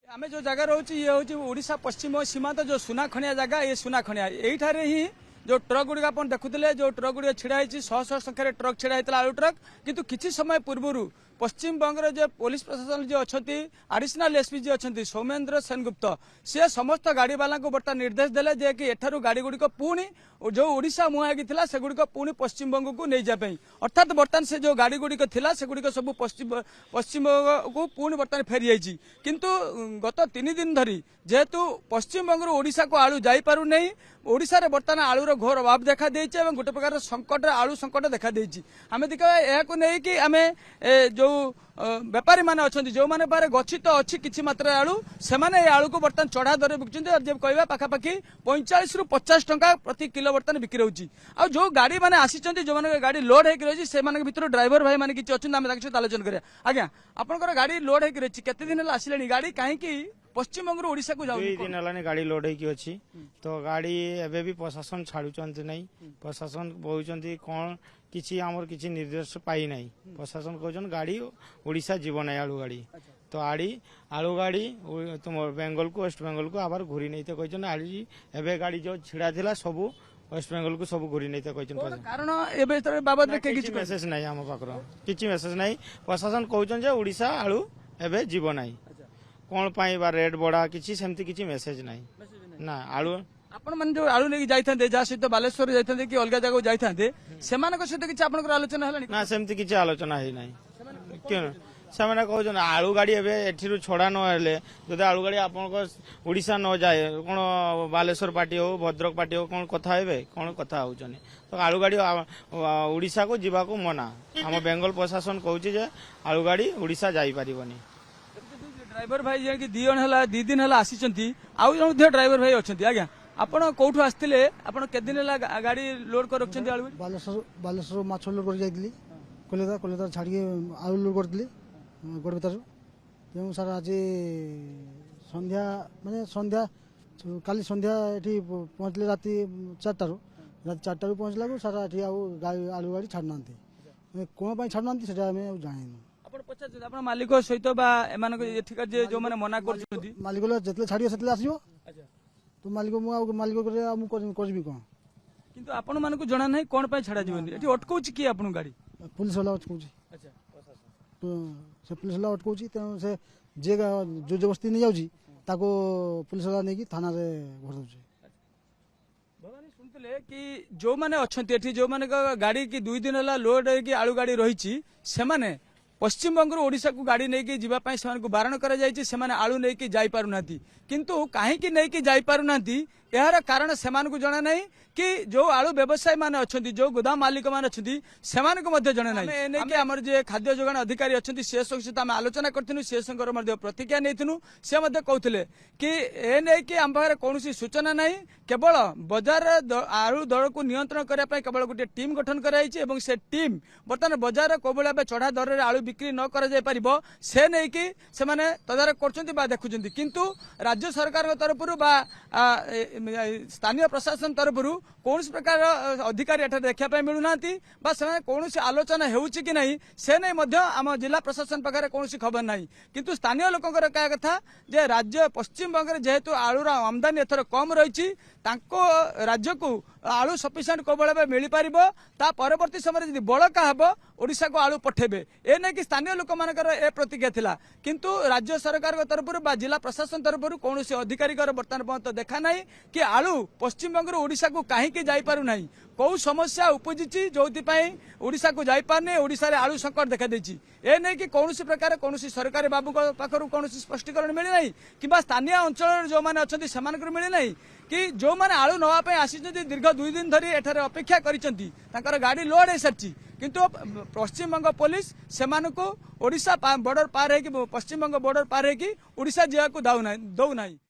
आम जो जगह रोचे ये हूँ ओडिशा पश्चिम सीमांत जो सुनाखणिया जगह ये सुनाखणिया यही ही जो ट्रक गुड़िक आप देखुले जो ट्रक गुड़ छिड़ा शह शह संख्यार ट्रक छिड़ा आलू ट्रक किंतु किसी समय पूर्व पश्चिम बंगर जो पुलिस प्रशासन जो अच्छा आडिशनाल एसपी जी अच्छा सौमेन्द्र सेनगुप्त सी समस्त गाड़ी वाला को बर्तमान निर्देश देले जे कि एठारू गाड़ी गुड़िक पुणी जो ओडिशा मुहागी थिला से गुड़िक पुणी पश्चिम बंग को नहीं जाए अर्थात बर्तमान से जो गाड़ी गुड़िक थिला से गुड़िक सब पश्चिम बंग को पुणी बर्तमान फेरी जाइए किंतु गत 3 दिन धरी जेहेतु पश्चिम बंग ओडिशा को आलू जाई पारु नहीं ओडिशा रे बर्तमान आलूर घोर अभाव देखा देइछे एवं गोटे प्रकार संकट आलू संकट देखा देइछी आमे देखा एहाकु नै कि आमे जो व्यापारी माने अछंती जो माने बारे गच्छित अछि किछि मात्रा आलू से माने आलू को बर्तमान चढ़ा दर बिकुचंती और जब कहबा पाखापाखि 45 रु 50 टंका प्रति किलो बर्तमान बिक्री होउची आ जो गाड़ी माने आसीचंती जो माने गाड़ी लोड हेकि रहिछि से माने भितर ड्राइवर भाई माने किछि अछंती आमे ताके सहित आलोचना करिया आज्ञा आपनकर गाड़ी लोड हेकि रहिछि केते दिन हला आसिलेनी गाड़ी काहे कि पश्चिम बंग ओडिशा को जाउ 2 दिन हलानी गाड़ी लोड हेकि अछि तो गाड़ी एबे भी प्रशासन छाडुचंती नै प्रशासन बहुचंती कोन किछि हमर किछि निर्देश पाई नै प्रशासन कहजन गाड़ी ओडिशा जीवन आलू गाड़ी तो आलू गाड़ी तुम बेंगल को वेस्ट बेंगल को आबार घुरी नै तो कहजन आली एबे गाड़ी जो छिड़ा थिला सब वेस्ट बेंगल को सब घुरी नै तो कहजन कारण एबे तर बाबत रे किछि मेसेज नै हम पाकर किछि मेसेज नै प्रशासन कहजन जे ओडिशा आलू एबे जीवन नै कोन पाई बा रेट बड़ा किछि सेमति किछि मेसेज नै ना आलू आपण मन जो आलू लेके जाइथांते जा सहित बालेश्वर जाइथांते कि अलगा जगह जाइथांते सेमानक सहित किछि आपनकर आलोचना हलानी ना सेमति किछि आलोचना हे नै केन सेमाने कहजन आलू गाड़ी एबे एठिरु छोड़ा न हेले जदि आलू गाड़ी आपनकर ओडिशा न जाए कोन बालेश्वर पार्टी हो भद्रक पार्टी हो कोन कथा हेबे कोन कथा होचने तो आलू गाड़ी ओडिशा को जीवा को मना हम बेंगल प्रशासन कहउछि जे आलू गाड़ी ओडिशा जाई परिबनी ड्राइवर भाई जे कि 2 दिन हला आसीचंती आउ जे ड्राइवर भाई अछंती आज्ञा आपण कोठु आस्तिले आपण के दिन हला गाड़ी लोड कर रखछंती आलू बालेश्वर माछ लोड कर जाइतली कोलेदा छाड़ी आलू लोड करतली गोडबेतार तेणु सार आज संध्या माने संध्या काली संध्या एठी पहुंचले राती 4टारू राती 4टारू पहुंचला को सारा एठी आलू गाड़ी छाड़नांती कोन पई छाड़नांती सेटा हमें जानिनु आपण पचार आपण मालिक सहित बा एमान एठिका जे जो माने मना करछंती मालिक जतले छाड़ियो सेतले आसीबो तो मालिक मु मालिक करे मु करबी कोन किंतु आपण मानकु जणा नै कोन पई छाड़ा जीवनी एठी अटकौची की आपण गाड़ी पुलिस वाला अटकौची अच्छा तो से पुलिस वाला अटकौची तेणु से जे जो जबरदस्ती नहीं जाउची ताको पुलिस वाला नै कि थाना रे भर दउची भवानी सुनतले कि जो माने अछंती एठी जो माने गाड़ी की 2 दिन हला लोड कि आलू गाड़ी रहिची से माने पश्चिम बंग ओडिशा को गाड़ी नहीं जावाई से बारण कर आलू नहीं जाई पारु नांती किंतु कहीं नहीं जाई पारु नांती यार कारण से जना नहीं कि जो आलू व्यवसायी माने अच्छी जो गोदाम मालिक माने अच्छी से जना नहीं आमर जे खाद्य जोगाण अधिकारी अच्छी सी सहित आम आलोचना करूँ सी प्रतिक्रिया नहीं सी कहते कि ए नहीं कि आम पाखे कौन सूचना नहीं केवल बजार आलू दर को नियंत्रण करने केवल गोटे टीम गठन कर टीम बर्तमान बजार कौ भाव चढ़ा दर में आलू बिक्री न कर से नहीं कि तदारख कर देखुं किंतु राज्य सरकार तरफ स्थानीय प्रशासन तरफ कौन प्रकार अधिकारी एठार देखा मिलूना कौन आलोचना होउछि कि नहीं से नहीं आम जिला प्रशासन पाखे कौन खबर नहीं किंतु स्थानीय लोक क्या कथा जे राज्य पश्चिम बंग जेहेतु आलूर आमदानी एथर कम रही राज्य को आलू सफिशिएंट कौ भाव मिल पार परवर्ती समय जब बड़का हम ओडिशा को आलू पठेबे ए नहीं कि स्थानीय लोक मानकर ए प्रतिज्ञा थिला किंतु राज्य सरकार तरफ जिला प्रशासन तरफ कौन अधिकारी बर्तमान पर्यंत देखा नहीं कि आलू पश्चिम बंग ओडिशा को कहीं जाई पारु नहीं कौ समस्या उपजी जो ओडिशा को जाई पारने ओडिशा रे आलू संकट देखा देछि ए नहीं कि कौन प्रकार कौन सरकारी बाबू पाखर कौन स्पष्टीकरण मिली नहीं कि स्थानीय अंचल जो मैंने अच्छा से मिली नहीं कि जो मैंने आलू नवाई आसी दीर्घ 2 दिन धरी एठार अपेक्षा कर गाड़ी लोड हो सारी किंतु पश्चिम बंग पुलिस से ओडिशा बॉर्डर पार है पश्चिम बंग बॉर्डर पार है ओडिशा जावाक दौना।